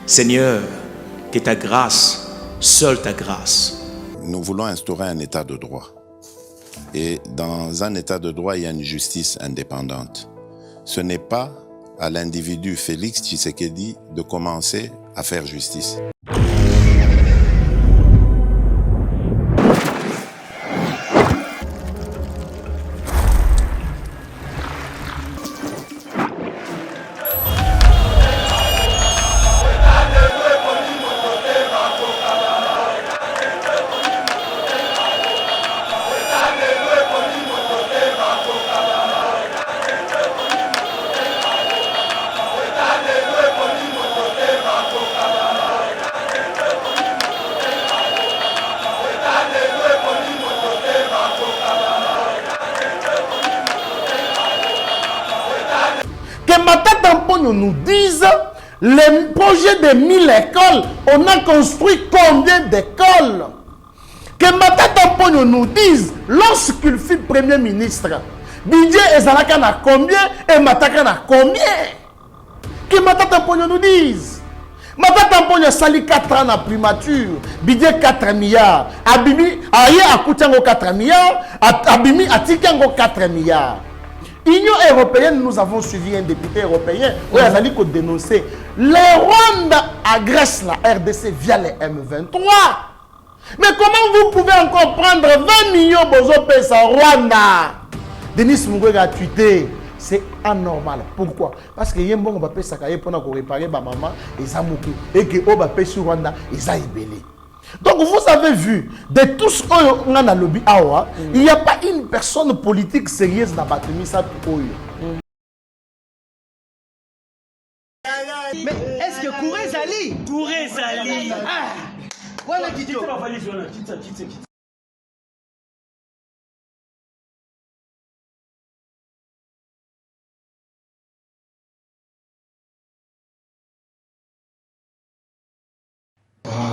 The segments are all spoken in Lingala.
Seigneur, que ta grâce, seule ta grâce. Nous voulons instaurer un état de droit. Et dans un état de droit, il y a une justice indépendante. Ce n'est pas à l'individu Félix Tshisekedi de commencer à faire justice. Nous disent les projets de 1000 écoles, on a construit combien d'écoles? Que Matata Pogno nous dise, lorsqu'il fut Premier ministre, Didier Ezalaka na combien et Mataka na combien? Que Matata Pogno nous dise. Matata Pogno sali 4 ans na primature, Didier 4 milliards, Abimi aye akutango 4 milliards, Abimi atikango 4 milliards. Union européenne, nous avons suivi un député européen où il a dit qu'on dénonçait les Rwanda agressent la RDC via les M23. Mais comment vous pouvez encore prendre 20 millions de pesos en Rwanda? Denis Mukwege a tweeté. C'est anormal. Pourquoi? Parce que Yembo va payer ça pour réparer ma maman et ça et que Oba paye sur Rwanda et ça ibélé. Donc vous avez vu, de tous on a lobby awa, il n'y a pas une personne politique sérieuse dans Batumisa Oyo. Mais est-ce que Kouré Zali? Kouré Zali. Ah, voilà qui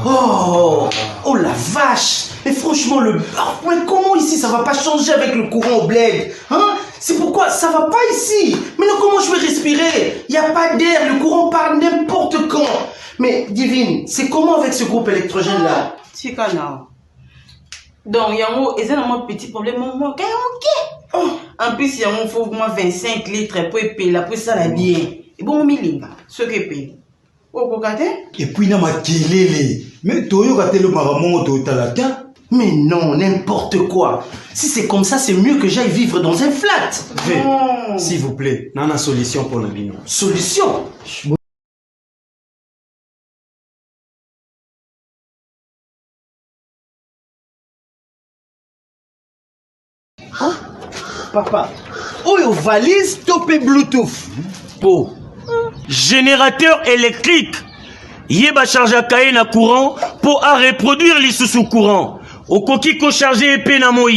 Oh la vache! Mais franchement, mais comment ici ça va pas changer avec le courant au bled? Hein? C'est pourquoi ça va pas ici. Mais non, comment je vais respirer? Il n'y a pas d'air, le courant part n'importe quand. Mais Divine, c'est comment avec ce groupe électrogène là? Donc, il y a un petit problème. En plus, il y a un faut 25 litres pour payer la pour ça la bien. Et bon, milinga, ce que paye. Et puis, il y a mais Toyo a le maramon au talaka. Mais non, n'importe quoi. Si c'est comme ça, c'est mieux que j'aille vivre dans un flat. S'il vous plaît, on a une solution pour nous. Solution? Hein? Papa, oh, valise topé Bluetooth. Pour générateur électrique. Yeba charge à cahier na courant pour à reproduire les sous courant. Au coquille ko charger épée na moi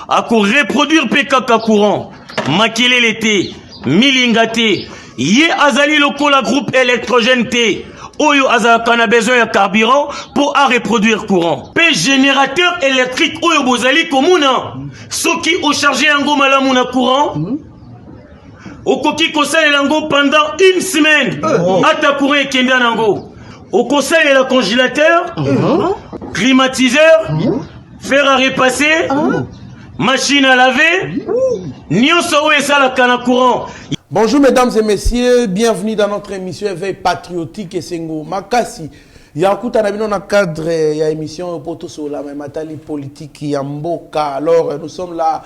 à ko reproduire PKK courant. Makele l'été, milingate, yé azali lokola groupe électrogène T. Oyo azaka na besoin de carburant pour à reproduire courant. P générateur électrique oyo bozali komuna. Soki au charger yango malamu na courant. Au coquille ko sale lango pendant une semaine. Ata courant ekenda nango. Au conseil et le congélateur, climatiseur, fer à repasser, machine à laver, nyonso et ça la canne courant. Bonjour mesdames et messieurs, bienvenue dans notre émission Éveil patriotique et Sengo Makasi. Yakuta nabino na cadre ya émission poto sur la matali politique ya mboka. Alors nous sommes là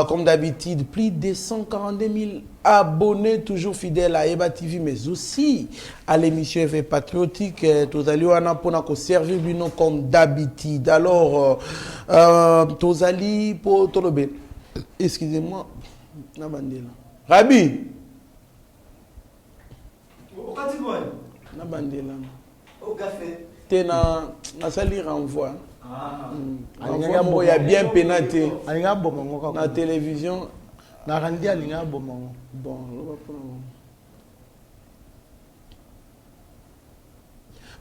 comme d'habitude, plus de 142 000 abonnés, toujours fidèles à Eba TV, mais aussi à l'émission Éveil patriotique. Tozali wana pona ko servir bino comme d'habitude. Alors, Tozali pour Tolobe. Excusez-moi, Nabandela. Rabi. Nabandela. Au café. T'es na sali renvoi. Il y a bien pénaté la télévision. Bon,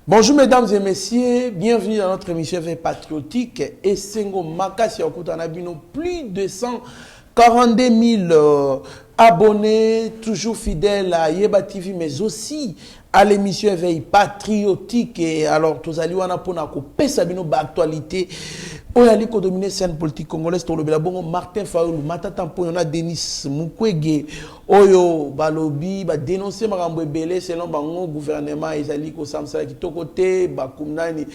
bonjour mesdames et messieurs, bienvenue dans notre émission Éveil patriotique et Sengo Makasi Okutanabino, plus de 142 000 abonnés, toujours fidèles à Yeba TV, mais aussi à l'émission Éveil patriotique. Et alors, tous allez wana pour na pesa bino ba actualité. Oyali ko dominer scène politique congolaise to lobela bongo Martin Fayulu matata mpo na Denis Mukwege oyo balobi ba dénoncer makambo ebele selon bango gouvernement ezali ko samsala kitoko te ba kumnani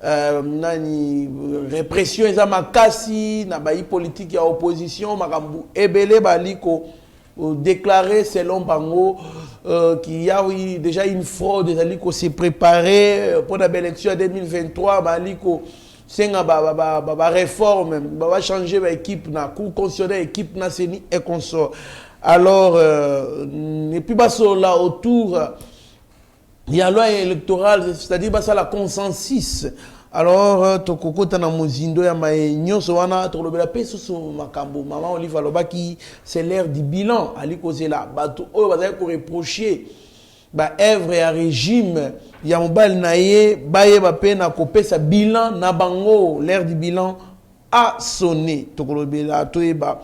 nani répression eza makasi na ba politique ya opposition makambo ebele baliko déclaré selon bango qu'il y a oui, déjà une fraude ezali ko se préparer pour la élection en 2023 baliko senga ba réforme ba changer ba équipe na cour constitutionnelle équipe na seni et consort. Alors et puis baso là autour il y a loi électorale, c'est-à-dire bah ça la consensus. Alors tokokota na mozindo ya nyonso wana tolobela peso so makambo maman Olive alobaki c'est l'ère du bilan ali kozela bato oyo bazali ko reprocher ba œuvre ya régime ya mobali na ye baye ba pena kopesa bilan na bango. L'ère du bilan a sonné tokolobela toyeba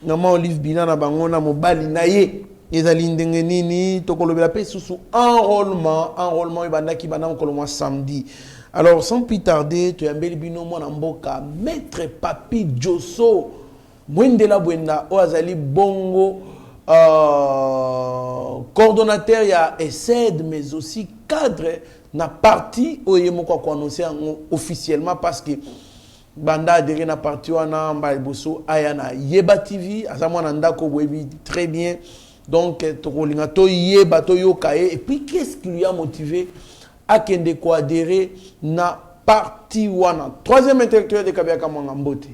maman Olive bilan na bango na mobali na ye ezali ndenge nini tokolobela pe susu enrôlement ebandaki bana mokolo samedi. Alors sans plus tarder tu yambeli bino mwana mboka maître Papi Djosso mwendela bwenda o azali bongo coordonnateur ya ESSED mais aussi cadre na parti oyemoko ko annoncer officiellement parce que banda adhéré na parti wana mbali boso aya na Yeba TV azamwana ndako boyebi très bien. Donc tokolinga to yeba to yokaye et puis qu'est-ce qui lui a motivé à kende ko adhérer na parti wana. Troisième intellectuel de Kabiaka Mwangambote.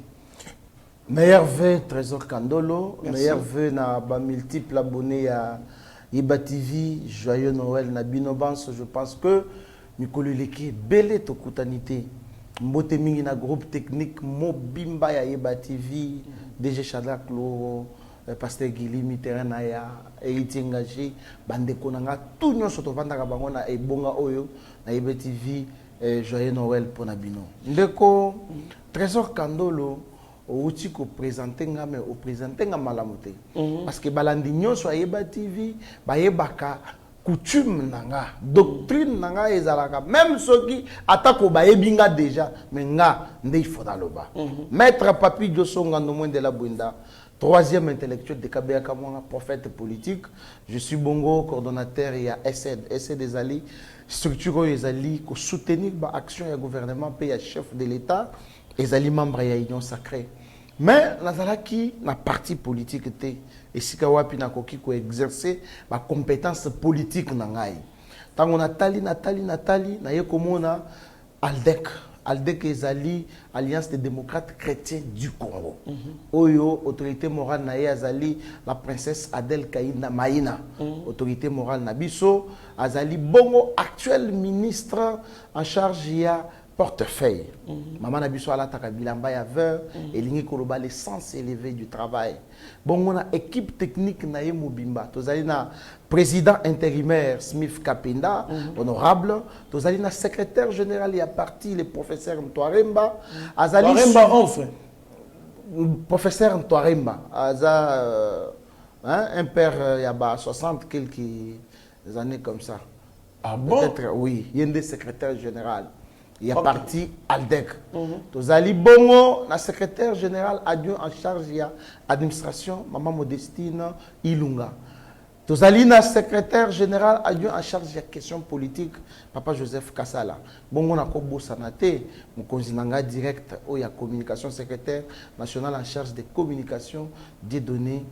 Meilleur vœu Trésor Kandolo. Merci. Meilleur vœu na ba multiple abonnés à Yeba TV. Joyeux Noël na Binobans. Je pense que Mikolo Leki belé to kutanité. Mbote mingi na groupe technique Mobimba ya Yeba TV. DG Shadrack Loro. Pasteur Guili Mitterrand ya été engagé bande konanga tout nyonso to vandaka bango na ebonga oyo na Yeba TV. Joyeux Noël pour Nabino. Ndeko Trésor Kandolo outi ko présenter nga mais au présenter nga malamote parce que balandi nyonso à Yeba TV ba yebaka coutume nanga doctrine nanga ezalaka même soki atako ba yebinga déjà mais nga nde il faut daloba. Maître Papi Djosso ngando mwende la bwenda. Troisième intellectuel de Kabiaka Mwanga, prophète politique. Je suis bongo, coordonnateur et à ESSED. ESSED des alliés, structure des alliés, qui soutenir l'action du gouvernement, pays chef de l'État, les alliés membres de l'Union sacrée. Mais, nazalaki na parti politique, et si kawapi na koki ko exercer ma compétence politique nangai. Tant on a Natali, na yekomona Aldec. Aldec Ezali, Alliance des démocrates chrétiens du Congo. Oyo, autorité morale na Azali, la princesse Adel Kaïna Maïna. Autorité morale na Bisso, Azali Bongo, actuel ministre en charge ya portefeuille. Maman Nabiso ala takabilamba ya veur et lingi koloba l'essence élevée du travail. Bon, on a équipe technique na Mobimba. Tozali na président intérimaire Smith Kapenda, honorable. Tozali na secrétaire général ya parti le professeur Ntwaremba. Azali Ntwaremba enfin. Professeur Ntwaremba. Aza un père il y a 60 quelques années comme ça. Ah bon? Peut-être oui, il y a un secrétaire général. Il y a parti Aldec. Tozali Bongo, la secrétaire générale adjoint en charge de l'administration, Maman Modestine Ilunga. Tozali na secrétaire général adjoint en charge de la question politique, Papa Joseph Kassala. Bongo na kobo sanate, mukonzinanga direct ou ya communication secrétaire national en charge des communications, des données,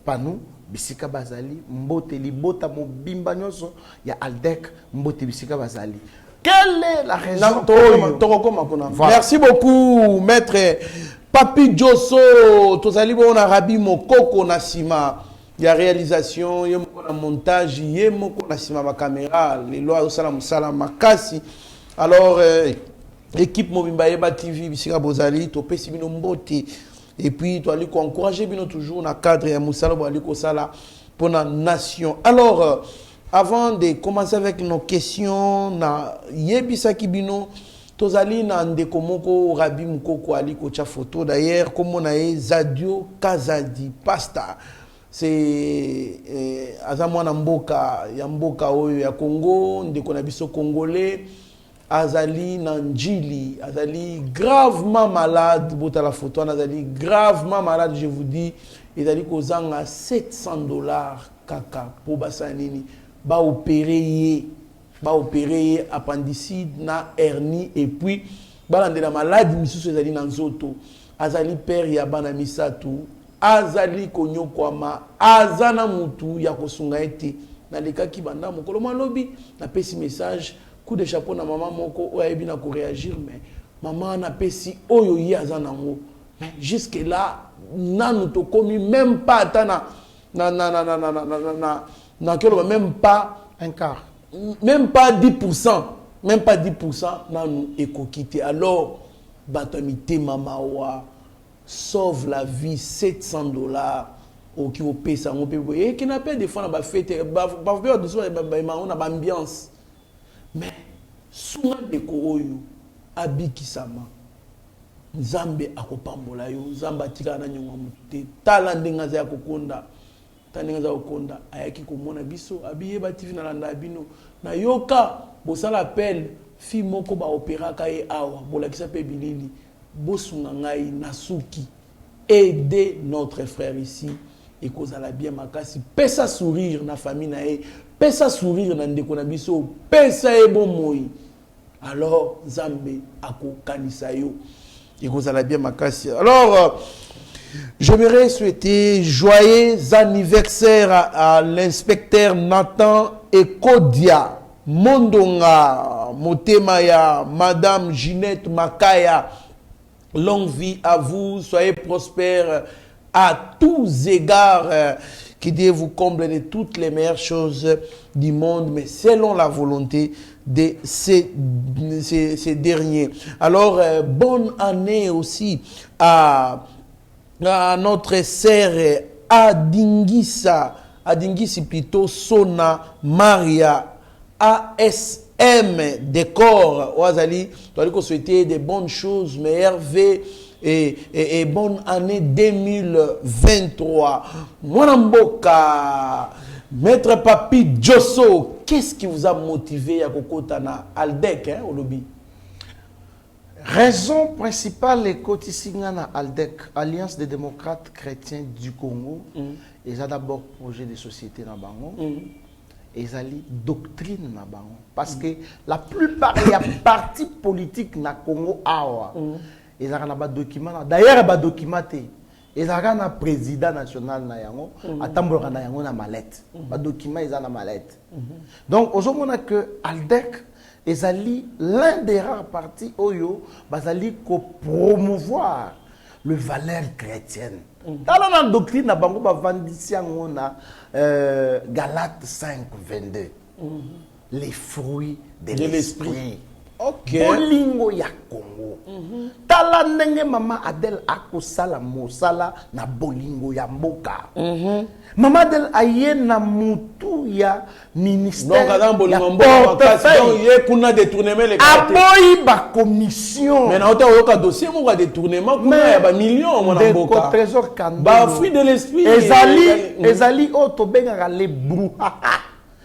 panou, Bisika Bazali, Mbote Libota Mobimba Nyoso, ya Aldec, Mbote Bisika Bazali. Quelle est la raison? Voilà. Merci beaucoup, maître Papi Djosso. Tozali bon Arabi Mokoko Nasima. Il y a réalisation, il y a montage, il y a la caméra, les lois au salam salam makasi. Alors, équipe Mobimba Yeba TV, Bisika Bozali, Topé Simino Mbote. Et puis, tu as encourager bien toujours dans le cadre de Moussala pour la nation. Alors, avant de commencer avec nos questions, na yebisa kibino tozali na ndeko moko Rabi Mukoko ali kocha photo d'ailleurs comme on a Zadio Kazadi Pasta c'est azamwana mboka ya mboka oyo ya Congo ndeko na biso congolais azali nanjili azali gravement malade bota la photo azali gravement malade je vous dis ezali kozanga $700 kaka po basanini ba opérer appendicite na hernie et puis balande la maladie misusu ezali na nzoto azali père ya bana misatu azali konyokwama azana mutu ya kosunga ete na lekaki banda mokolo malobi na pesi message coup de chapeau na maman moko oyo ayebi na ko réagir mais maman na pesi oyo ye azana ngo mais jusque là nanu tokomi même pas atana na kelo même pas Un quart. même pas 10%, même pas 10%, nous éco-quitté. Alors, batamité mamawa, sauve la vie, $700, au qui au paye ça, on peut et qui n'a pas de fois la fête, on a ambiance. Mais, souvent de koroyo, abiki sama, Nzambe akopambola yo, Nzamba tika na nyonga mutute, talandenga za kokonda. Taninga za okonda ayaki komona biso abiye bativi na landa bino na yoka bosala appel fi moko ba opéra kaye awa bolakisa pe bilili bosunga ngai nasuki aider notre frère ici et kozala bien makasi pesa sourire na famille na e pesa sourire na ndeko na biso pesa e bon moi alors Nzambe akokanisa yo et kozala bien makasi alors j'aimerais souhaiter joyeux anniversaire à l'inspecteur Nathan Ekodia Mondonga Motemaya, Madame Ginette Makaya. Longue vie à vous, soyez prospères à tous égards. Que Dieu vous comble de toutes les meilleures choses du monde, mais selon la volonté de ces derniers. Alors, bonne année aussi à notre sœur Adingisi plutôt Sona Maria ASM Décor Oazali, tu dois souhaiter des bonnes choses, meilleures vœux et bonne année 2023. Mwanamboka, Maître Papi Josso, qu'est-ce qui vous a motivé à Kokotana Aldec, hein, au lobby? Raison principale est Kotisingana Aldec, Alliance des démocrates chrétiens du Congo. Ils ont d'abord projet de société dans Bango. Ils ont doctrine dans Bango. Parce que la plupart des partis politiques dans le Congo, ils ont un document. D'ailleurs, ils ont documenté. Ils ont un président national na yango, attambora na yango na mallette. Ba document ils ont na mallette. Donc aujourd'hui on a que Aldec ezali l'un des rares partis oyo bazali ko promouvoir le valeur chrétienne. Dans la doctrine na bango ba vandisi yango na Galates 5:22. Les fruits de l'esprit. Ok. Bolingo ya Congo. Tala ndenge mama Adel akosala mosala na bolingo ya mboka. Mama Adel aye na mutu ya ministère. Donc adam bolingo mboka donc ye kuna détournement les cartes. Aboyi ba commission. Mais na hauteur yoka dossier mo ka détournement kuna ya ba millions mo na mboka. Trésor Kandelo. Ba fruit de l'esprit. Ezali o to benga le brouhaha.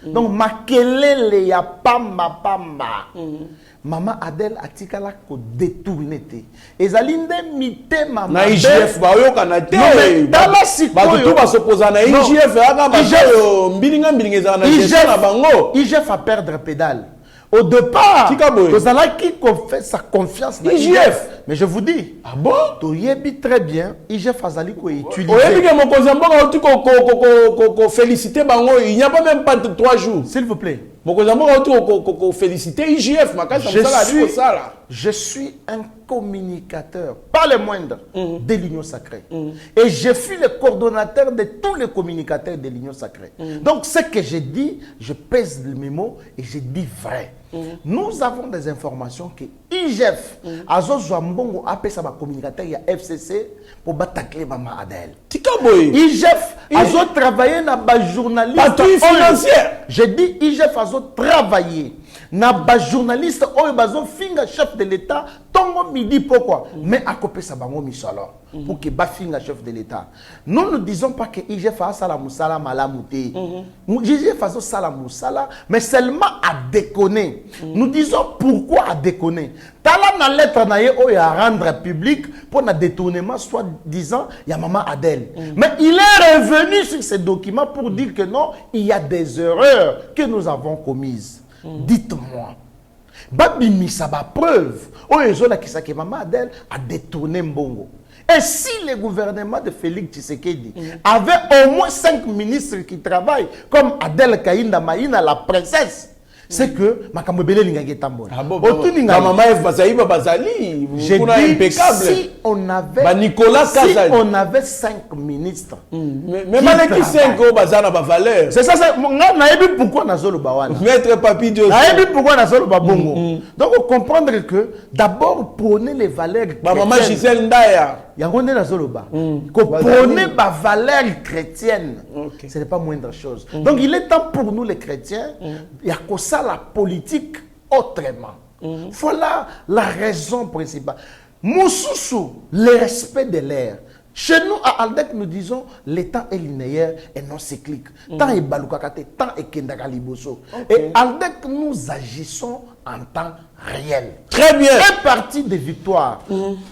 Donc makelele ya pamba. Mama Adel atikala ko détourné te. Ezali nde mité mama. Na IGF ba yoka na te. Dans la sikoyo. Ba tout ba s'opposer na IGF aka ba yo mbilinga za na gestion na bango. IGF a perdre pédale. Au départ, Tozala qui fait sa confiance dans IGF. Mais je vous dis, ah bon? Toyebi très bien, IGF Azali ko utiliser. Oyebi que mon kozambonga ko féliciter bango, il n'y a pas même pas 3 jours. S'il vous plaît. Féliciter IGF, je suis un communicateur, pas le moindre, de l'Union Sacrée. Et je suis le coordonnateur de tous les communicateurs de l'Union Sacrée. Donc ce que je dis, je pèse mes mots et je dis vrai. Nous avons des informations que IGF, Azo Zouambongo, appelle ça communicateur, il y a FCC pour battre Mama Adel. IGF, Azo travaillé dans la journaliste. Patrouille financière. Je dis IGF, Azo travaillé na ba journaliste oyo bazo finga chef de l'état tongo midi pourquoi mais à copé ça bango misolo pour que ba finga chef de l'état. Nous ne disons pas que IGF a sala musala malamouté. IGF a sala musala mais seulement à déconner. Nous disons pourquoi à déconner. Tala na lettre na ye oyo à rendre public pour na détournement soit disant il y a maman Adèle. Mais il est revenu sur ces documents pour dire que non, il y a des erreurs que nous avons commises. Dites-moi. Babimi ça va preuve. Oyo la kisake maman Adèle a détourné Mbongo. Et si le gouvernement de Félix Tshisekedi avait au moins 5 ministres qui travaillent comme Adèle Kainda Maïna, la princesse, c'est que Makamobele Lingage Tambola. J'ai dit si on avait Nicolas si on avait 5 ministres. Mais malgré 5 ans, bazana ba valeur. C'est ça, naïbi pourquoi Nazolo Bawana. Maître Papi Dieu. Naïbi pourquoi Nazolo Babongo. Donc on comprendre que d'abord prôner les valeurs chrétiennes. Maman Gisèle Ndaya. Yangonde Nazoloba. Prôner ma valeur chrétienne. Ce n'est pas moindre chose. Donc il est temps pour nous les chrétiens, il y a que ça la politique autrement. Voilà la raison principale. Moussoussou, le respect de l'air. Chez nous, à Aldec, nous disons le temps est linéaire et non cyclique. Temps est balukakate, temps est kendakaliboso. Et Aldec, nous agissons en temps réel. Très bien. Un parti de victoire.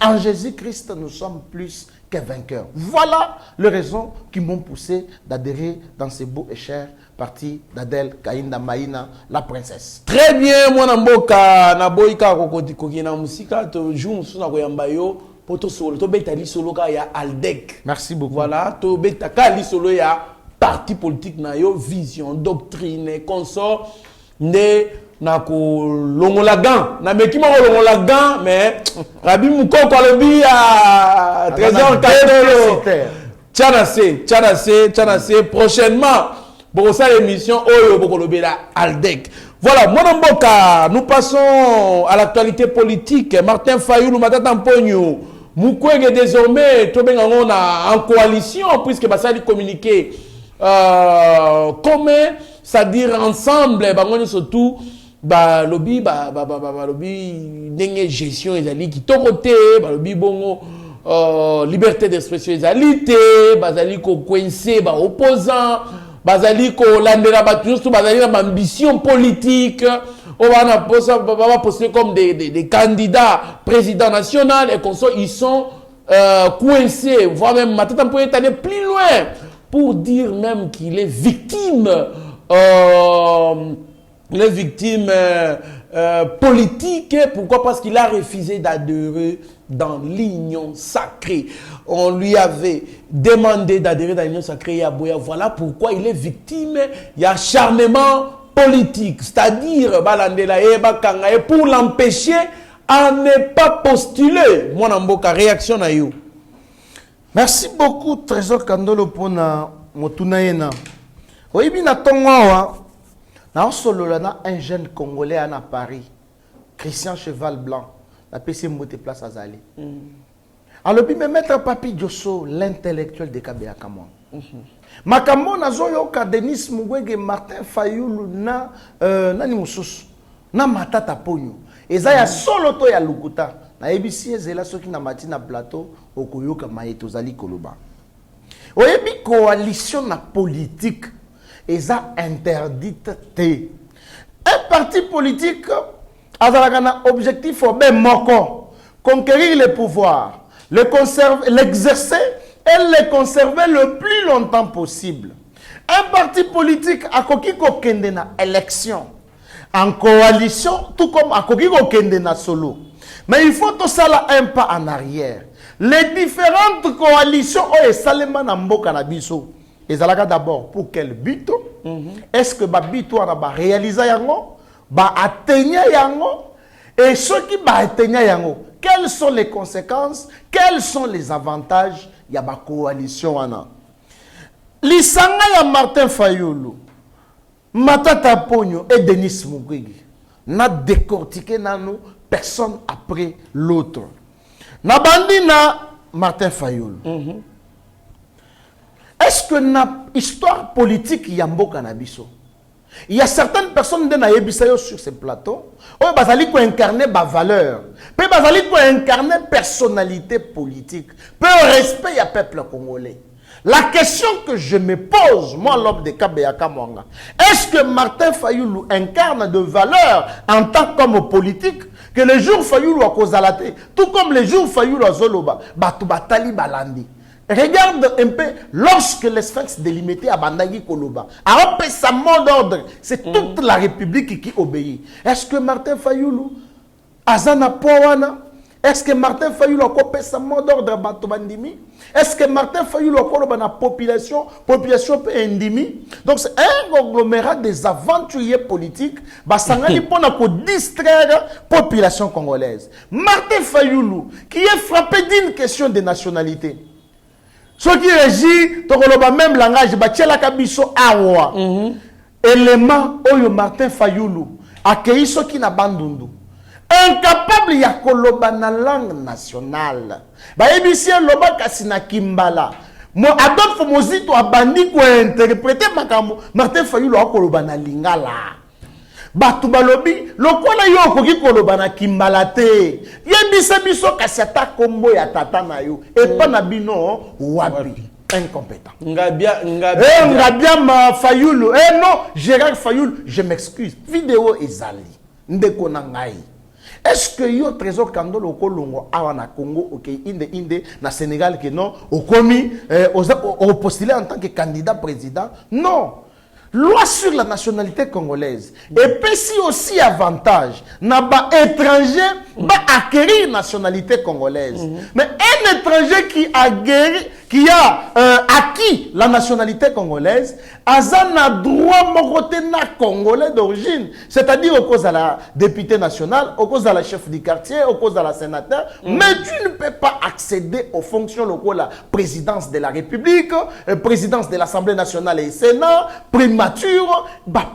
En Jésus-Christ, nous sommes plus que vainqueurs. Voilà les raisons qui m'ont poussé d'adhérer dans ce beau et cher parti d'Adèle Kainda Maïna, la princesse. Très bien, moi Namboka, Naboika, Kokina Musika, Toujou, Moussuna Koyambayo. Poto solo to beta li solo ka ya Aldec. Merci beaucoup. Voilà, to beta ka li solo ya parti politique na yo vision, doctrine, consort ne na ko longola gan. Na meki mo longola gan mais Rabi Mukoko lobi à trésor cadeau. Tchanase prochainement pour ça l'émission Oyo boko lobi la Aldec. Voilà, mon Mboka, nous passons à l'actualité politique. Martin Fayulu, Matata Mpogno, Mukwege désormais, on a en coalition, puisque ça a communiqué commun, c'est-à-dire ensemble, surtout, lobby, lobby, gestion, qui côté, lobby, bongo, liberté d'expression, égalité, coincé, opposant. Bazaliko landera batusto bazali na ambition politique on va poster comme des candidats président national et comme ça ils sont coincés voire même Matata peut aller plus loin pour dire même qu'il est victime politique. Pourquoi? Parce qu'il a refusé d'adhérer dans l'union sacrée. On lui avait demandé d'adhérer dans l'union sacrée à Boya. Voilà pourquoi il est victime. Il y a acharnement politique. C'est-à-dire, pour l'empêcher à ne pas postuler. Mon amboka, réaction à you. Merci beaucoup, Trésor Kandolo, pour Motunaena. Oui, bien, Tongawa. Dans un jeune Congolais à Paris, Christian Cheval Blanc, la PC Moté Place Azali. Alors, puis, Maître Papi Diosso, l'intellectuel de Kabea Kamon. Makamon a zoyoka Denis Mugwege, Martin Fayulu, Nani Moussous, na Matata Ponyo. Et ça, il y a solo to ya Lukuta. Na ABC, c'est là ceux qui na matina plateau, au Koyoka Maeto Zali Koloba. Oyebi coalition na politique. Et ça interdite. Un parti politique a un objectif conquérir le pouvoir, l'exercer et le conserver le plus longtemps possible. Un parti politique a kokende na élection en coalition, tout comme a kokende na solo. Mais il faut tout ça là un pas en arrière. Les différentes coalitions ont salement na mboka na biso. Et ça d'abord pour quel but? Est-ce que but va réaliser yango, va atteindre yango, et ceux qui va atteindre yango, quelles sont les conséquences, quels sont les avantages? Il y a ma coalition ana. Lisanga ya Martin Fayulu, Matata Ponyo et Denis Mukwege n'a décortiqué nano personne après l'autre. Na bandi na Martin Fayulu. Est-ce que na histoire politique yambo cannabis? Il y a certaines personnes qui sont sur ces plateaux, qui ont incarné ma valeur, qui ont incarné personnalité politique, peu respect à peuple congolais. La question que je me pose, moi, l'homme de Kabeyaka Mwanga, est-ce que Martin Fayoulou incarne de valeur en tant qu'homme politique que le jour Fayoulou a causé, tout comme le jour Fayoulou a Zoloba, Batoubatali Balandi. Regarde un peu, lorsque les sphinx délimité à Bandagi Koloba, a repris sa mot d'ordre, c'est toute la République qui obéit. Est-ce que Martin Fayoulou, Azana Powana, est-ce que Martin Fayoulou a coupé sa mot d'ordre à Batobandimi? Est-ce que Martin Fayoulou a coupé la population peut indimi? Donc c'est un conglomérat des aventuriers politiques, Basangani pour distraire la population congolaise. Martin Fayoulou, qui est frappé d'une question de nationalité. Ce qui régit, même langage, Batiela Kabiso Awa, élément, Oyo Martin Fayoulou, accueilli ceux qui n'a bandundu. Incapable ya koloba na langue nationale. Ba ebisi loba kasina kimbala. Mo Adolphe Mozito abandi ko interpréter makambo Martin Fayoulou akoloba na lingala. Batu balobi lokola yo koki koloba na kimbala te. Yebisa biso kasiata kombo ya tata na yo et pas na bino wapi. Incompétent. Ngabia ma Fayoulou. Non, Gérard Fayoulou, je m'excuse. Vidéo ezali. Ndeko na ngai. Est-ce que yo trésor kandolo kolongo awa na Congo OK inde na Sénégal que non au commis au postulé en tant que candidat président? Non. Loi sur la nationalité congolaise. Et puis si aussi avantage n'a pas étranger va acquérir nationalité congolaise. Mais un étranger qui a acquis la nationalité congolaise, a droit morotena congolais d'origine, c'est-à-dire au cause de la députée nationale, au cause de la chef du quartier, au cause de la sénateur, mais tu ne peux pas accéder aux fonctions locales, la présidence de la République, présidence de l'Assemblée nationale et Sénat, primature,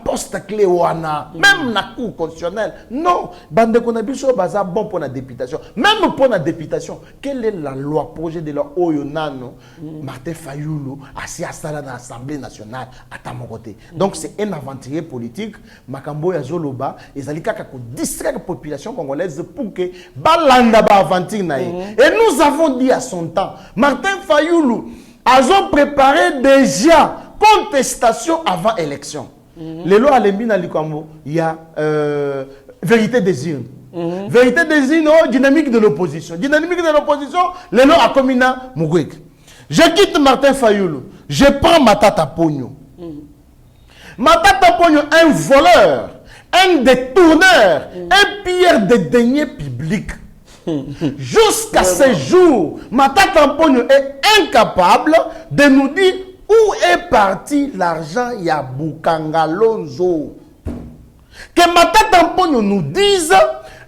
poste clé wana, même la cour constitutionnelle. Non, bande konabiso baza bon pour la députation. Même pour la députation, quelle est la loi projet de la Oyonano? Martin Fayoulou assis à ça dans l'Assemblée nationale à Tamokote. Donc c'est un aventurier politique. Makambo ya Zoloba, ils allaient distraire la population congolaise pour que balanda ba aventure naïe. Et nous avons dit à son temps, Martin Fayoulou a préparé déjà contestation avant élection. Les lois à l'Embina Likambo, il y a vérité des urnes. Vérité des urnes, dynamique de l'opposition. Dynamique de l'opposition, les lois à Komina Mougouek. Je quitte Martin Fayoulou, je prends Matata Pogno. Matata Pogno, un voleur, un détourneur, un pilleur de deniers publics. Jusqu'à ce jour, Matata Pogno est incapable de nous dire où est parti l'argent Yabukanga Lonzo. Que Matata Pogno nous dise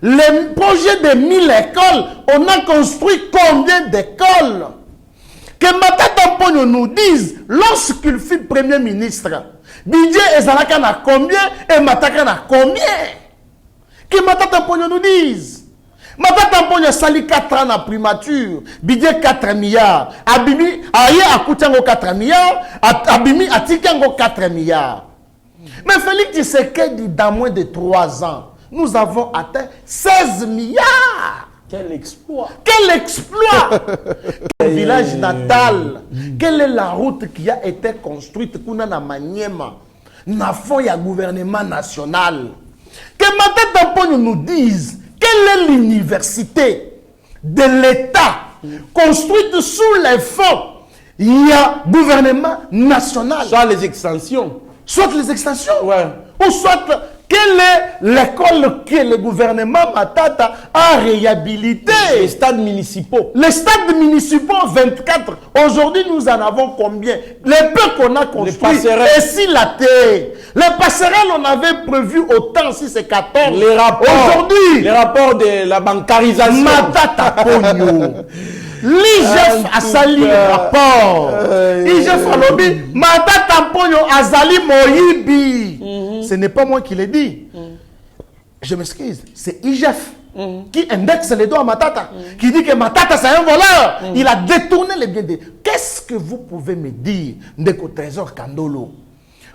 les projets de 1000 écoles, on a construit combien d'écoles? Que Matata Pogno nous dise, lorsqu'il fut Premier ministre, Budget Ezalaka na combien et Mataka na combien? Que Matata Pogno nous dise. Matata Pogno sali 4 ans na primature, budget 4 milliards. Abimi, aye akutiango 4 milliards, Abimi atikango 4 milliards. Mais Félix Tshisekedi, dans moins de 3 ans, nous avons atteint 16 milliards. Quel exploit! Quel exploit! Quel village natal! Quelle est la route qui a été construite pour na Maniema? Na fond ya gouvernement national. Que Matata Pogno nous dise quelle est l'université de l'État construite sous les fonds. Il y a gouvernement national. Soit les extensions. Soit les extensions. Ouais. Ou soit quelle est l'école que le gouvernement Matata a réhabilité? Les stades municipaux. Les stades municipaux 24. Aujourd'hui, nous en avons combien? Les peu qu'on a construits. Et si la terre. Les passerelles, on avait prévu autant si c'est 14. Les rapports. Aujourd'hui. Les rapports de la bancarisation. Matata Pogno. L'IGF a sali rapport. IGF a lobby. Matata Pogno a sali Moyibi. Ce n'est pas moi qui l'ai dit. Je m'excuse. C'est IGF qui indexe les doigts à Matata. Qui dit que Matata c'est un voleur. Il a détourné les biens des... Qu'est-ce que vous pouvez me dire, Ndeko Trésor Kandolo?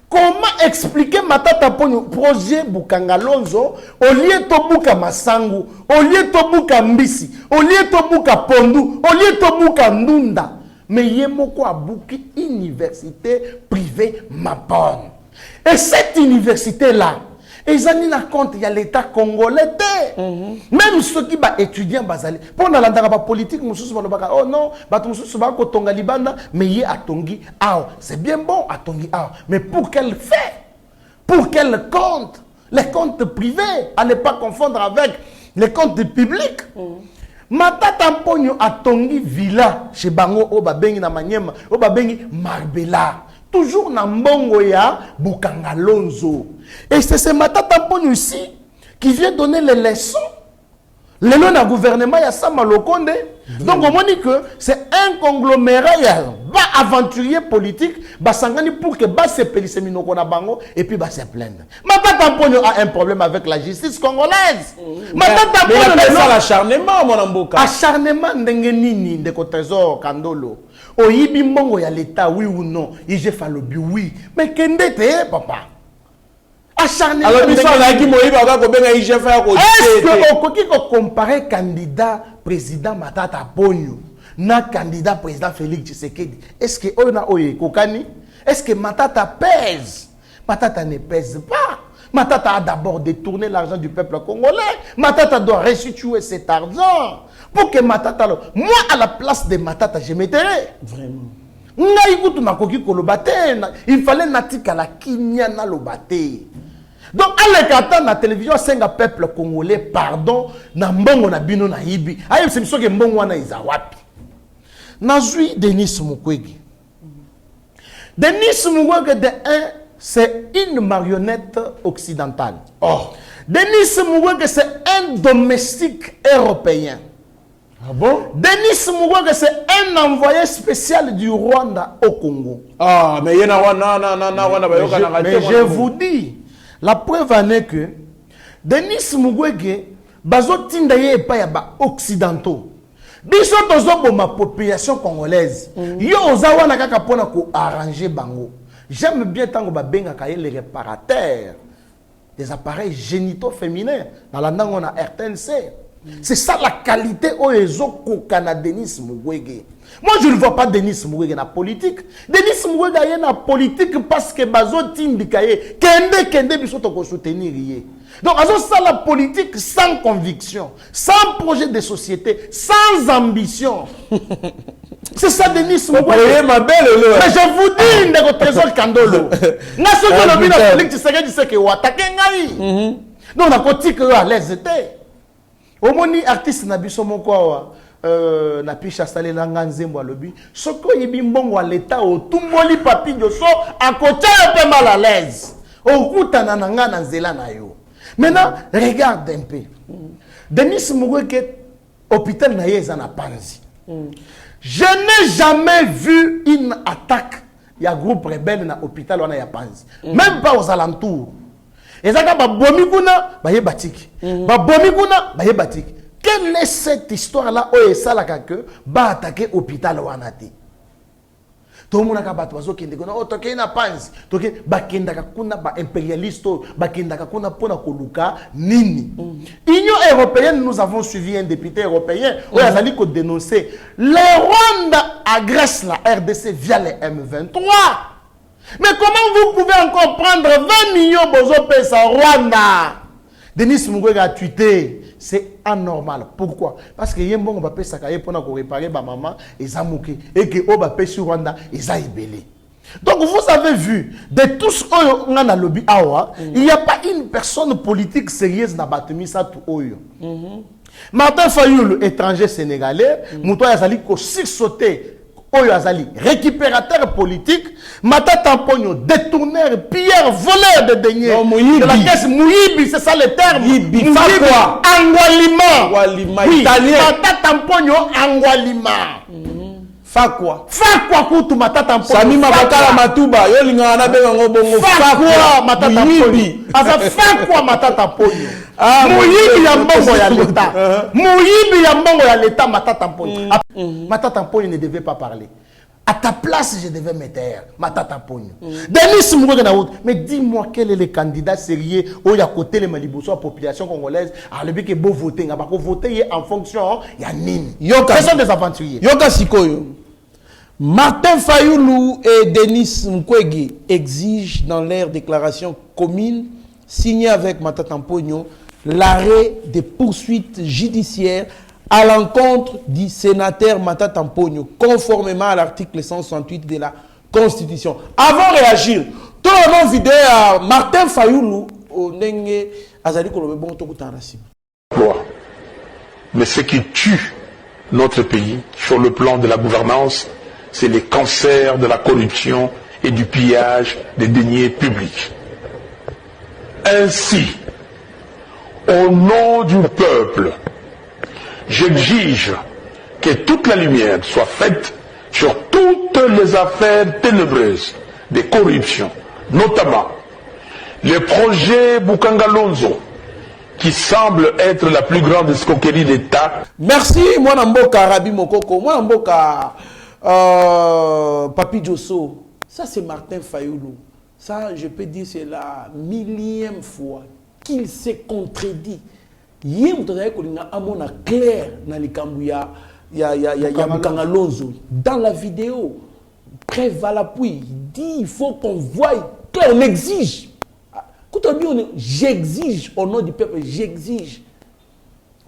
Comment expliquer Matata Ponyo projet Bukanga Lonzo au lieu de Buka Masangu, au lieu de Buka Mbisi, au lieu de Buka Pondu, au lieu de Buka Ndunda. Mais il y a beaucoup à Buki université privée Mapon. Et cette université-là, ils ont mis compte, il y a l'État congolais. Même ceux qui sont étudiants, pour la politique, oh non, mais il y a Atongi, c'est bien bon Atongi, mais pour quel fait? Pour quel compte? Les comptes privés, à ne pas confondre avec les comptes publics. Matata Mponyo Atongi Villa, chez Bango, Obabengi na Manyema, Obabengi Marbella. Toujours na mbongo ya Bukanga Lonzo. Et c'est ce Matata Mponyo ici qui vient donner les leçons. Le nom du gouvernement, il y a ça Malokonde. Donc on dit que c'est un conglomérat, il y a un aventurier politique, Basangani pour que Bas se pelisse Minokona Bango et puis Bas se plaindre. Matata Mponyo a un problème avec la justice congolaise. Matata Mponyo c'est ça l'acharnement, mon amboka. Acharnement ndengenini de trésor Kandolo. Oyibi mbongo ya l'État, oui ou non? Il fait le but, oui. Mais qu'est-ce papa? Acharnement. Alors, est-ce que vous comparer candidat président Matata Ponyo na candidat président Félix Tshisekedi? Est-ce que on a kokani? Est-ce que Matata pèse? Matata ne pèse pas. Matata a d'abord détourné l'argent du peuple congolais. Matata doit restituer cet argent. Pour que Matata... Moi, à la place de Matata, je mettrais. Vraiment. Il fallait natika la kinya na lobate. Donc, à l'écart na télévision, c'est un peuple congolais, pardon, na mbongo na bino na ibi. Aïe, c'est monsieur que mbongo na izawapi. Nazui Denis Mukwege. Denis Mukwege de un, c'est une marionnette occidentale. Oh. Denis Mukwege, c'est un domestique européen. Ah bon? Denis Mukwege, c'est un envoyé spécial du Rwanda au Congo. Ah, mais je vous dis, la preuve en est que Denis Mukwege, bazotinda ye pa ya ba occidentaux. Biso tozo ma population congolaise. Yo ozawa na kaka pona ko arranger bango. J'aime bien tango ba benga kaye les réparateurs des appareils génitaux féminins dans la langue on a RTNC. C'est ça la qualité oezo kokana Denis Mukwege. Moi je ne vois pas Denis Mukwege na politique. Denis Mukwege aye na politique parce que bazo tindi kaye kende biso to ko soutenir ye. Donc ça la politique sans conviction, sans projet de société, sans ambition. C'est ça Denis Mukwege. Mais je vous dis ndeko trésor Kandolo. Na ce que le bina Félix Tshisekedi dit que watake ngai. Donc na kotika à l'aise était. Omoni artiste na biso moko na pisha sale na nganzembo alobi soko yibi mbongo l'état otumboli papi nyoso akotia pe mal à l'aise okutana na nga na nzela na yo. Maintenant regarde un peu Denis Mukwege hôpital na yeza na Panzi. Je n'ai jamais vu une attaque ya groupe rebelle na hôpital wana ya Panzi, même pas aux alentours. Ezaka babomi kuna baye batiki. Babomi kuna baye batiki. Quelle est cette histoire là où esalaka que ba attaquer hôpital wana te? Tout le monde a battu bazo kende kuna otoke na Panzi. Toke bakendaka kuna ba impérialiste bakendaka kuna pona koluka nini. Union européenne, nous avons suivi un député européen où il a dit qu'on dénonçait les Rwanda agressent la RDC via les M23. Mais comment vous pouvez encore prendre 20 millions de pesos en Rwanda? Denis Mukwege a tweeté. C'est anormal. Pourquoi? Parce que Yembongo va payer sa carrière pour réparer ma maman et Zamouké. Et que Oba paye sur Rwanda et Zaïbélé. Donc vous avez vu, de tous on a lobby awa, il n'y a pas une personne politique sérieuse dans Batumi ça tout oyo. Martin Fayoul, étranger sénégalais, Moutoua Yazali ko sauté. Oyo Azali, récupérateur politique, Matata Mponyo, détourneur, pilleur, voleur de deniers. De la caisse Mouyibi, c'est ça le terme. Mouyibi, Angwalima. Oui, italien. Matata Mponyo, Angwalima. Fakwa. Fakwa kutu Matata Mponyo. Sami Mabakala Matuba, yo linga na benga ngobongo. Fakwa Matata Mponyo. Asa Fakwa Matata Mponyo. Mouyibi ya mbongo ya l'État. Mouyibi ya mbongo ya l'État Matata Mponyo. Matata Mponyo ne devait pas parler. À ta place, je devais me taire. Matata Pogno. Denis Mukwege na route. Mais dis-moi, quel est le candidat sérieux où il y a côté les Maliboso, la population congolaise, à le but que beau voter. Il y a pas voter en fonction, il y a Nini. Ce sont des aventuriers. Yoka Sikoyo. Martin Fayoulou et Denis Mukwege exigent dans leur déclaration commune signée avec Matata Pogno l'arrêt des poursuites judiciaires à l'encontre du sénateur Matata Pogno, conformément à l'article 168 de la Constitution. Avant de réagir, tout le monde vidéo à Martin Fayoulou au Nenge Azali Kolobebon Tokutarasi. Mais ce qui tue notre pays sur le plan de la gouvernance, c'est les cancers de la corruption et du pillage des deniers publics. Ainsi, au nom du peuple, j'exige que toute la lumière soit faite sur toutes les affaires ténébreuses de corruption, notamment le projet Bukangalonzo, qui semble être la plus grande escroquerie d'État. Merci, moi Namboka Rabi Mokoko, moi Namboka Papi Djosso. Ça c'est Martin Fayoulou. Ça, je peux dire, c'est la millième fois qu'il s'est contredit. Hier, vous avez clair dans les Kambouya, il y a Bukangalonzo. Dans la vidéo, Prévalapui, il dit il faut qu'on voie clair, on exige. J'exige au nom du peuple, j'exige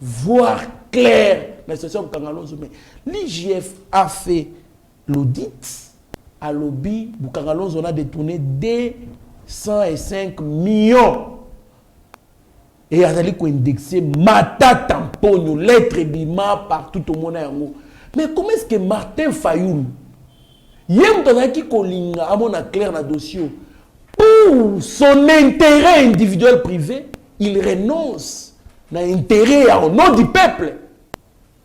voir clair la situation de Bukangalonzo. Mais l'IGF a fait l'audit à lobby. Bukangalonzo a détourné 205 millions. Et il a indexé Matata Pogno, lettre bima partout au monde. Mais comment est-ce que Martin Fayoulou, il y a qui colinga à mon clair dans le dossier, pour son intérêt individuel privé, il renonce à l'intérêt au nom du peuple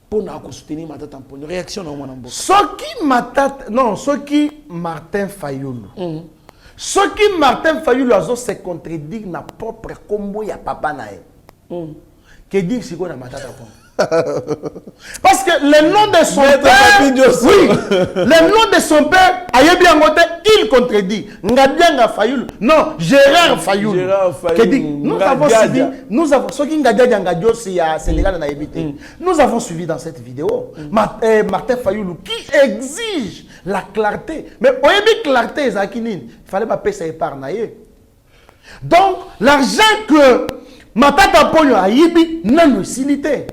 pour soutenir Matata Pogno. Réaction dans mon ambo. Ce qui Martin Fayoulou. Ce qui Martin Fayoulou a se contredit dans propre combo ya papa nae. Que dit c'est quoi na Matata Pogno? Parce que le nom de son père, oui, le nom de son père, il contredit. Ngadianga Fayoulou, non, Gérard Fayoulou. Qui dit, nous avons ce qui Ngadianga c'est Sénégal na évité. Nous avons suivi dans cette vidéo Martin Fayoulou qui exige la clarté. Mais au début clarté Zakinin, il fallait pas payer sa épargne. Donc l'argent que Matata Pogno a yibi non utilité.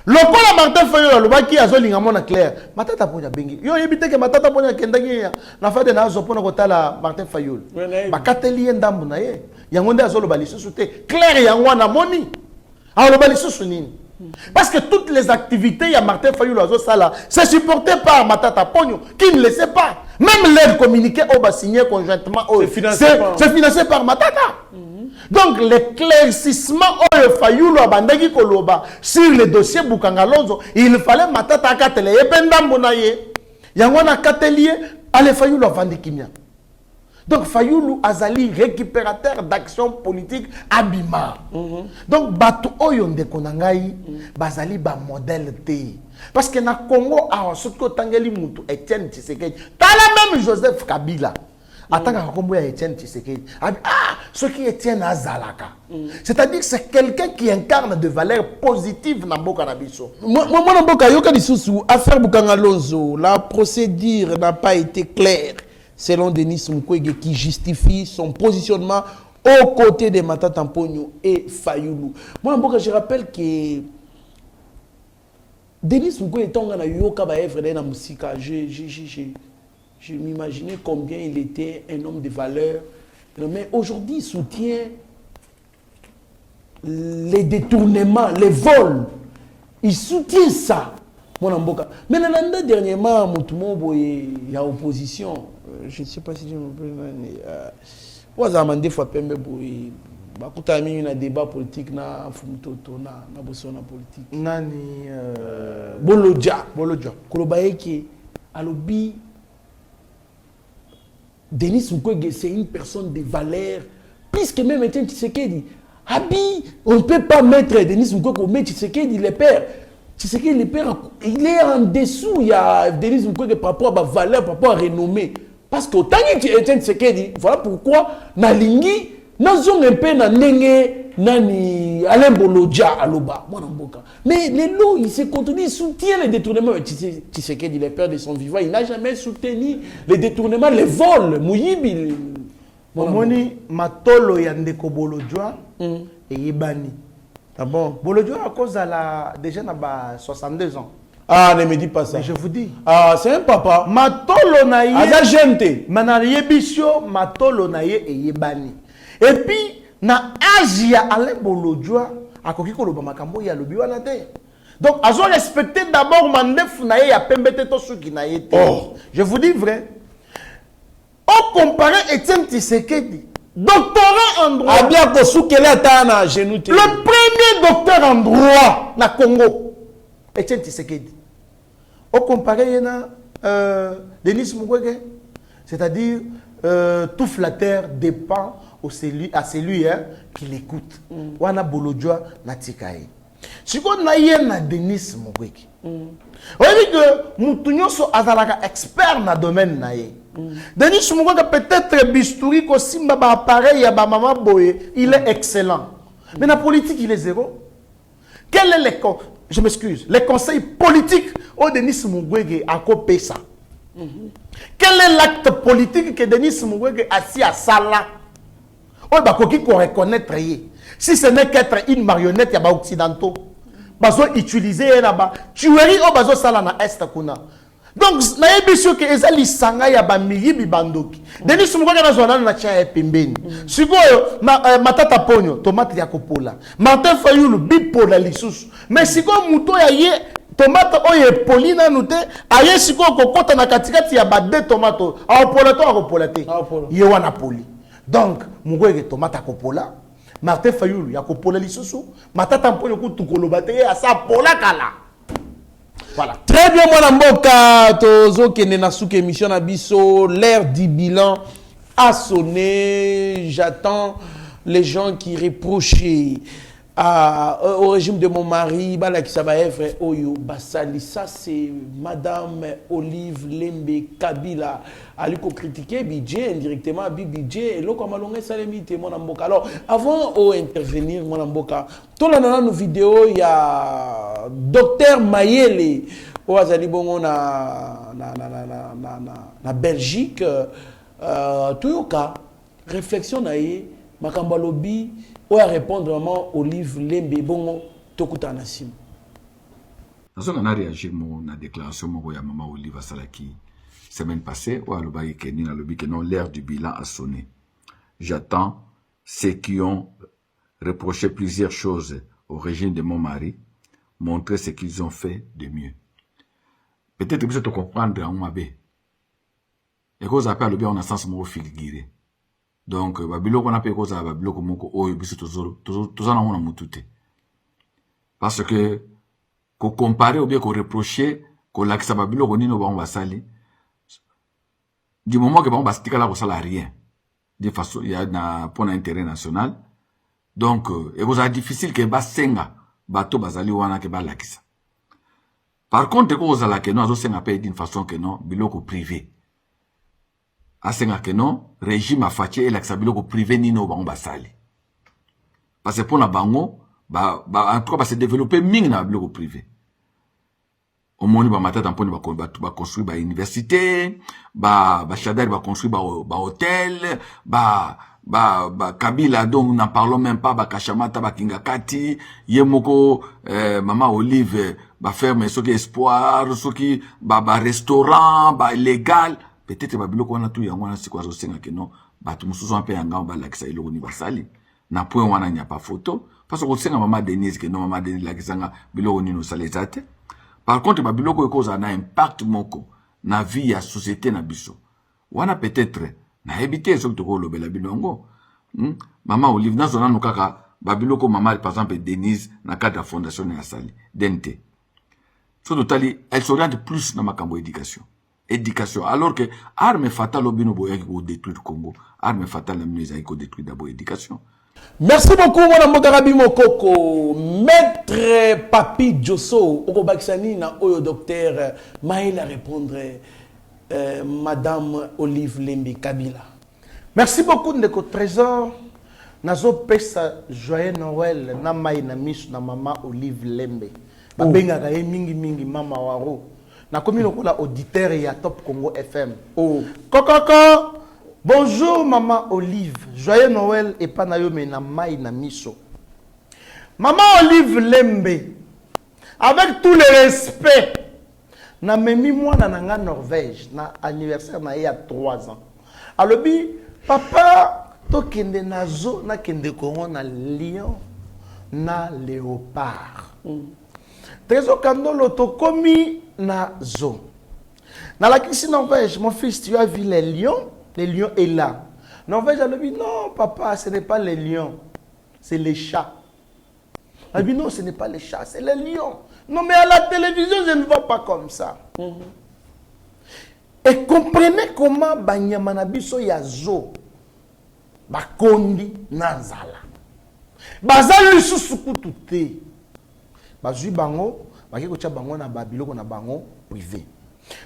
Le cas Martin Fayoulou le baki azolinga mona clair Matata Pogno bengi yo yebite que Matata Pogno kendaki na fa de na zo pona kotala Martin Fayoulou bakateli ndambu na ye yango nde azolo balisusu te clair yango na moni alors balisusu nini parce que toutes les activités ya Martin Fayoulou azo sala c'est supporté par Matata Pogno qui ne le sait pas, même l'aide communiquée au bas signé conjointement c'est financé par Matata. Donc l'éclaircissement au Fayoulou abandaki koloba sur le dossier Bukangalonzo, il fallait Matata katele ependambo na ye yango na katelier ale Fayoulou avandi kimia. Donc Fayoulou azali récupérateur d'action politique abima. Donc batu oyo ndeko na ngai bazali ba modèle te. Parce que na Congo a surtout tangeli mutu Etienne Tshisekedi, tala même Joseph Kabila. Attends, comme Etienne Tshisekedi. Ce qui est Etienne Azalaka. C'est-à-dire que c'est quelqu'un qui incarne de valeurs positives dans Mboka Nabiso. Moi, dans Mboka, yoka disusu, affaire Bukangalonzo, la procédure n'a pas été claire, selon Denis Mukwege, qui justifie son positionnement aux côtés de Matata Pogno et Fayoulou. Moi, dans Mboka, je rappelle que Denis Mukwege est un yoka baevre dans la musique. Je m'imaginais combien il était un homme de valeur. Mais aujourd'hui, il soutient les détournements, les vols. Il soutient ça. Mais dernièrement, il y a opposition. Je ne sais pas si je me rappelle. Vous avez des fois il y a un débat politique na Fumtoto na Bosona politique. Nani Bolodja. Kolobaeki alobi Denis Mukwege, c'est une personne de valeur, puisque même Etienne Tshisekedi, on ne peut pas mettre Denis Mukwege au maître Tshisekedi, le père. tu sais qu'il est en dessous, il y a Denis Mukwege par rapport à ma valeur, par rapport à renommée. Parce que autant que Etienne Tshisekedi, voilà pourquoi, na lingi, na zone un peu na nenge, nani, Alain Bolodja, aloba, mais les lots, il s'est contenu, il soutient les détournements. Tshisekedi, le père de son vivant, il n'a jamais soutenu les détournements, les vols, Mouyibi. Moni, matolo yandeko Bolodja, et Yibani. Ah bon? Bolodja, à cause de déjà, n'a pas 62 ans. Ah, ne me dis pas ça. Mais je vous dis. Ah, c'est un papa. Matolo naye. Aza gente. Manaye bisho, matolo naye et yebani. Et puis, na Asia Alain Bolodja, a koki koloba makambo ya lobi wana te. Donc, azo respecter d'abord mandef naye ya pembete to suki naye te. Oh. Je vous dis vrai. On compare Etienne Tshisekedi, doctorat en droit. Ah bien, ko soukele atana genou te. Le premier docteur en droit na Congo, Etienne Tshisekedi. On compare Denis Mukwege, c'est-à-dire tout flatteur dépend à celui qui l'écoute. Wana Bolodja na tikaye. Si on a na Denis Mukwege, on dit que Moutounyoso azalaka expert na domaine na ye. Denis Mukwege peut-être bistouri ko simba ba appareil ya ba maman boye, il est excellent. Mais la politique il est zéro. Quel est le je m'excuse, les conseils politiques au Denis Mukwege a copé ça. Quel est l'acte politique que Denis Mukwege a assis à Sala? Oh, bah, qui qu'on reconnaître, si ce n'est qu'être une marionnette, il y a occidentaux. Bazo utiliser là-bas. Tuerie au bazo sala na est kuna. Donc, na yebiso que ezali sanga ya ba miyibi bandoki. Denis Mukwege na zona na cha pembeni. Sikoyo matata ponyo, tomate ya kopola. Martin Fayulu bipola lisusu. Mais sikoyo muto ya ye tomate oye polina nute, aye sikoyo kokota na katikati ya ba de tomato. Aopola to akopola te. Ye wana poli. Donc, Mukwege tomate kopola. Martin Fayulu ya kopola lisusu. Matata ponyo kutukoloba te ya sa pola kala. Voilà. Très bien, moi, Mboka, Tozo, Kenenasuke, émission Abisso, l'ère du bilan a sonné. J'attends les gens qui reprochaient au régime de mon mari, Oyo Basali. Ça, c'est Madame Olive Lembe Kabila. Aliko critiquer Bidje indirectement, Bidje, et l'autre malongé salemite, mon amboka. Alors, avant d'intervenir, mon amboka, tout le monde nos vidéos, il y a Docteur Mayele, au Azalibongo na Belgique, tout le cas, réflexion naïe, Makambalobi, ou à répondre vraiment Olive Lembe Bongo, Tokuta Nassim. Nous avons réagi à la déclaration de Maman Olive Salaki. Semaine passée, l'ère du bilan a sonné. J'attends ceux qui ont reproché plusieurs choses au régime de mon mari, montrer ce qu'ils ont fait de mieux. Peut-être que vous allez comprendre en Mabé. Et que vous appelez le bien en sens de figuré. Donc, Babilo qu'on appelle cause à Babilo comme oh biso tout ça on a moututé. Parce que qu'on comparer ou bien qu'on reprocher qu'on l'axe Babilo qu'on dit nous on va salir. Du moment que on va sticker là on sala rien. De façon il y a un point d'intérêt national. Donc et vous a difficile que ba senga bato bazali wana ke ba lakisa. Par contre que vous ala que non azo senga paye d'une façon que non biloko privé. Asenga que non régime a faché et l'axe biloko privé ni no ba on ba sali. Parce que pour na bango en tout cas se développer ming na biloko privé. Au moins ba matata mponi ba construire ba université, ba chadari ba construire ba hôtel, ba Kabila donc n'en parlons même pas ba Kashamata ba Kingakati, yemoko maman Olive ba ferme ce qui espoir, ce qui ba restaurant, ba légal, peut-être ba biloko wana tout yango wana sikwa zo senga que non, ba tout mususu un peu yanga ba lakisa iloko ni basali. Na point wana nya pas photo parce que senga maman Denise que non maman Denise lakisanga biloko ni no salezate. Par contre, ba biloko e cause na impact moko na vie ya société na biso. Wana peut-être na habité so to ko lobela bilongo. Maman Olive na zona no kaka ba biloko maman par exemple Denise na cadre de fondation ya sali DNT. So totali elle s'oriente plus na makambo éducation. Éducation alors que arme fatale obino boya ko détruire Congo. Arme fatale na mneza ko détruire d'abord éducation. Merci beaucoup, mon Mokarabi Mokoko. Maître Papi Djosso, Okobakisani na oyo docteur Maël à répondre Madame Olive Lembi Kabila. Merci beaucoup Ndeko Trésor. Nazo pesa joyeux Noël na mai na misu na mama Olive Lembe. Babenga ga mingi mama waro. Na komi lokola auditeur ya Top Congo FM. Kokoko. Bonjour maman Olive. Joyeux Noël et pas na yo me na mai na miso. Maman Olive Lembe. Avec tout le respect. Na memi moi na nanga Norvège na anniversaire na ya 3 ans. Alobi papa to kende na zo na kende Congo na lion na léopard. Trésor Kandolo to komi na zo. Na la ici Norvège, mon fils, tu as vu les lions? Les lions est là. Norvège a dit non papa, ce n'est pas les lions, c'est les chats. Elle dit non, ce n'est pas les chats, c'est les lions. Non mais à la télévision, je ne vois pas comme ça. Et comprenez comment Banyamanabiso yazo bakondi nanzala. Bazali susukutu te. Bazui bango, bakiko tia bango na babiloko na bango privé.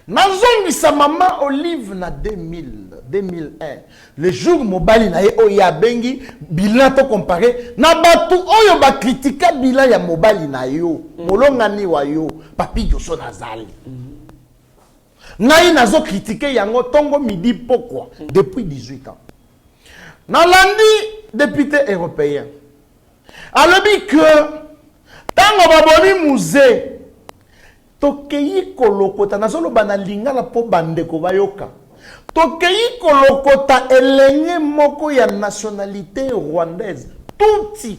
Nazongisa maman Olive na 2001. Le jour mobali na ye oya bengi bilan to comparé na batu oyo ba critica bilan ya mobali na yo. Molonga ni wa yo, Papi Djosso nazali. Ngai nazo critiquer yango tongo midi pourquoi depuis 18 ans. Nalandi député européen. Alobi que tango baboni musée Tokei kolokota nazolo bana lingala po bandeko bayoka. Tokei kolokota elenge moko ya nationalité rwandaise touti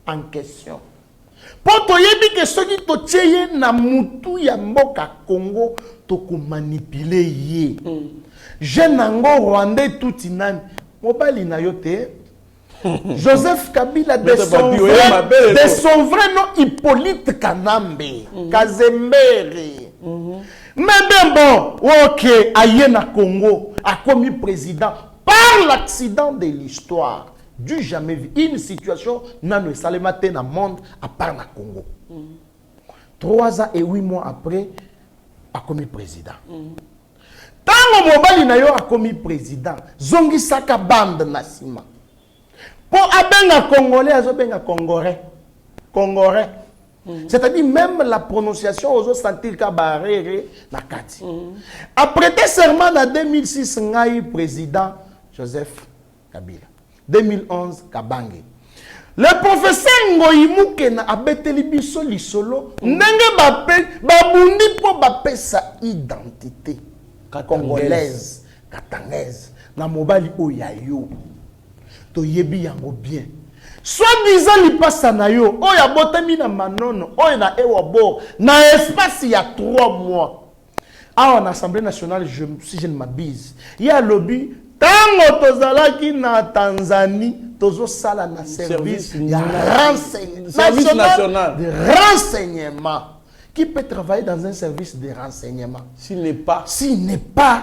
en question. Poto yebi ke soki to tieye na mutu ya mboka Congo toko manipuler ye. Jeune ango rwandais touti nani mobali na yote. Joseph Kabila de son vrai nom Hippolyte Kanambe Kazembere. Mais bien bon, ok, aïe na Congo a commis président par l'accident de l'histoire. Du jamais vu une situation non salemate na monde à part na Congo. 3 ans et 8 mois après a commis président. Tango mobali na yo a commis président, zongi saka bande na sima. Pour abenga congolais, abenga congolais. Congolais. C'est-à-dire même la prononciation aux sentir kabarere na kati. Après tes serment en 2006 ngai président Joseph Kabila. 2011 Kabange. Le professeur Ngoyimuke na abeteli biso lisolo ndenge babundi po bapesa identité congolaise, katangaise na mobali oyayo. To yebi yango bien. Soit-disant li passa na yo, oya botami na manono, oya na ewa bo, na espace il y a 3 mois. Ah, en Assemblée nationale, si je ne m'abuse, il y a lobby, tango tozalaki na Tanzanie, tozo sala na service national de renseignement. Qui peut travailler dans un service de renseignement s'il n'est pas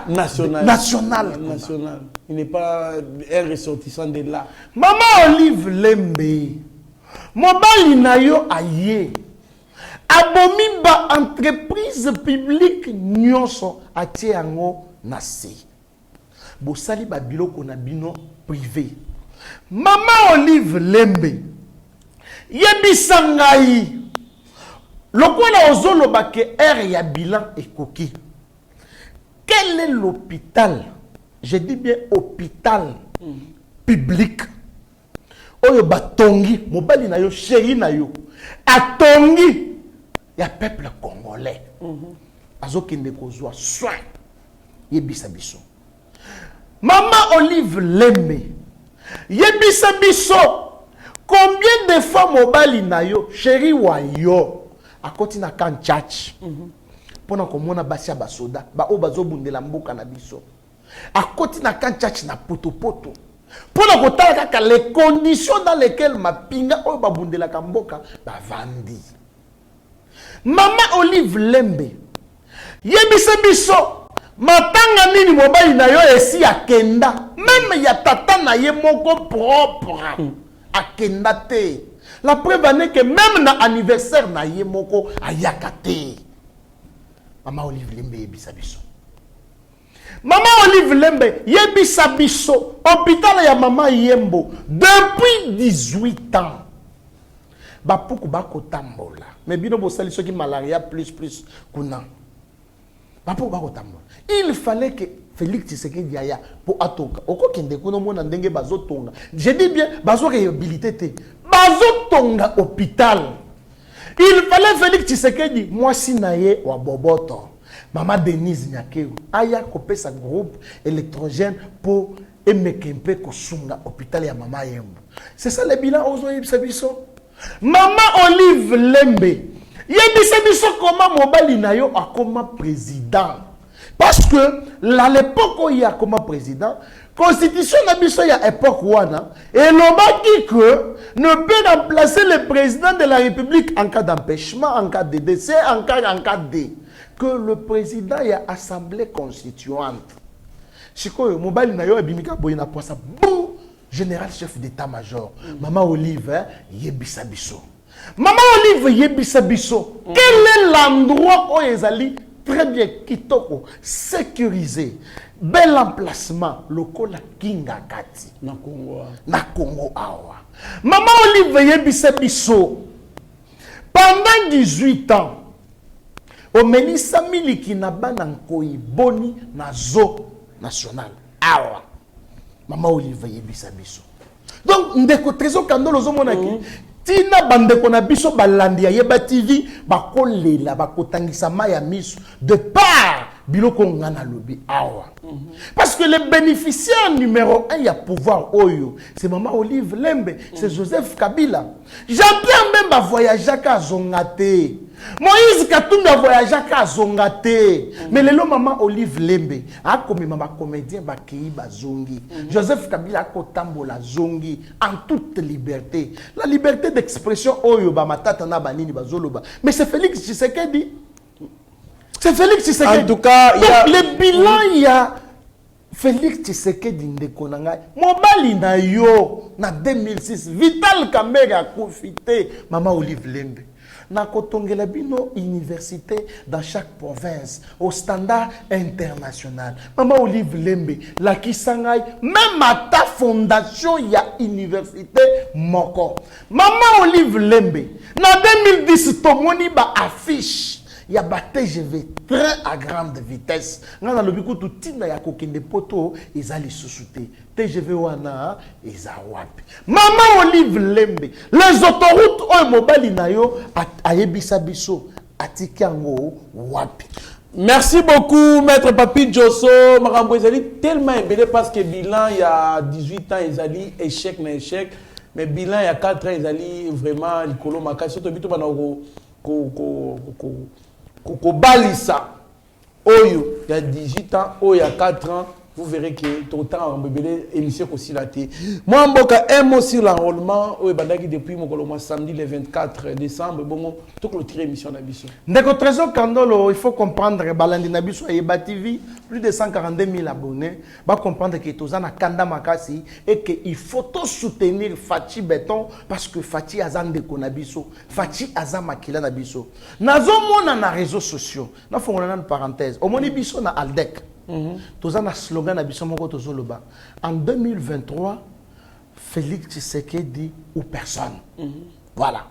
national. Il n'est pas un ressortissant de là. Maman Olive Lembe, mobali na yo aye. Abomi ba entreprise publique nyonso atie yango na se. Bosali ba biloko na bino privé. Maman Olive Lembe, yebisa ngai. Lokola ozolo bake air ya bilan ekoki. Quel est l'hôpital? Je dis bien hôpital public. Oyo batongi, mobali na yo, chéri na yo. Atongi ya peuple congolais. Azokende kozwa soin. Yebisa biso. Maman Olive Lembe. Yebisa biso. Combien de fois mobali na yo, chéri wa yo. A koti na kan church. Pona komona basi ya basoda, ba o bazobundela mboka na biso. A koti na kan church na poto. Pona kotala kaka les conditions dans lesquelles mapinga o babundela mboka ba vandi. Mama Olive Lembe. Yebisa biso matanga nini mobali na yo esi akenda. Même ya tata na ye moko propre. Akenda te. La preuve est que même na anniversaire na yemoko ayakate. Maman Olive Lembe yebisa biso. Maman Olive Lembe yebisa biso. Hôpital ya Maman Yembo depuis 18 ans. Bapuku bako tambola. Mais bino bosali soki malaria plus kuna. Bapuku bako tambola. Il fallait que Félix Tshisekedi aya pour atoka. Oko kende kuno mona ndenge bazotonga. Je dis bien bazo réhabilité te. Bazotonga hôpital. Il fallait Félix Tshisekedi moi sinaye wa boboto. Maman Denise Nyakeu aya kopesa groupe électrogène pour emekempe kosunga hôpital ya Maman Yembo. C'est ça le bilan ozo yebisa biso. Maman Olive Lembe yebisa biso comment mobali na yo akoma président. Parce que à l'époque où il y a comme président, constitution na biso ya époque wana, et l'on que ne peut remplacer le président de la République en cas d'empêchement, en cas de décès, en cas de que le président y a assemblée constituante. Chiko mobile na yo ebimika boyina poisa bou général chef d'état-major. Maman Olive yebisa biso. Maman Olive yebisa biso. Quel est l'endroit où ezali très bien kitoko sécurisé bel emplacement lokola kinga kati na Congo awa. Maman Olive yebisa biso. Pendant 18 ans au Melissa Miliki na bana nkoi boni na zo national awa. Maman Olive yebisa biso. Donc ndeko trésor kandolo zo monaki tina bandeko na biso balandi ya Yeba TV bakolela bakotangisa maya miso de part biloko ngana lobi awa. Parce que le bénéficiaire numéro 1 ya pouvoir oyo c'est Maman Olive Lembe, c'est Joseph Kabila. Jean-Pierre même ba voyager ka zongate. Moïse Katumbi a voyagé à Zongate. Mais le Maman Olive Lembe a commis ma comédien Bakei Bazongi. Joseph Kabila a kotambola Zongi en toute liberté. La liberté d'expression oyo ba matata na banini bazoloba. Mais c'est Félix Tshisekedi. C'est Félix Tshisekedi. En tout cas, il y a le bilan il y a Félix Tshisekedi ndeko nanga. Mobali na yo na 2006 Vital Kamerhe a profité Maman Olive Lembe. Na kotongela bino université dans chaque province au standard international. Maman Olive Lembe la kisangai même à ta fondation il y a université moko. Maman Olive Lembe na 2010 tomoni ba affiche il y a ba TGV train à grande vitesse. Ngana lobiku tutina ya kokende poto ezali susute. TGV wana ezawapi. Maman Olive Lembe les autoroutes o mobali na yo ayebisa biso atikango wapi. Merci beaucoup Maître Papi Josso. Makambo ezali tellement embêté parce que bilan il y a 18 ans ezali échec na échec mais bilan il y a 4 ans ezali vraiment likolo makasi surtout bito bana ko balisa oyo il y a 18 ans oyo il y a 4 ans vous verrez que tout le temps en bébé émission aussi la té. Moi mboka un mot sur l'enrôlement oyo bandaki depuis mon samedi le 24 décembre bon tout clôturer émission na biso. Ndeko Trésor Kandolo, il faut comprendre balandi na biso Yeba TV plus de 142 000 abonnés, va comprendre que tozana kanda makasi et que il faut tout soutenir Fachi Béton parce que Fachi azande konabiso, Fachi azama kila na biso. Nazo mona na réseaux sociaux. Na fongona une parenthèse. Au moni biso na Aldec. Tozana slogan na biso moko tozoloba. En 2023, Félix Tshisekedi ou personne. Voilà.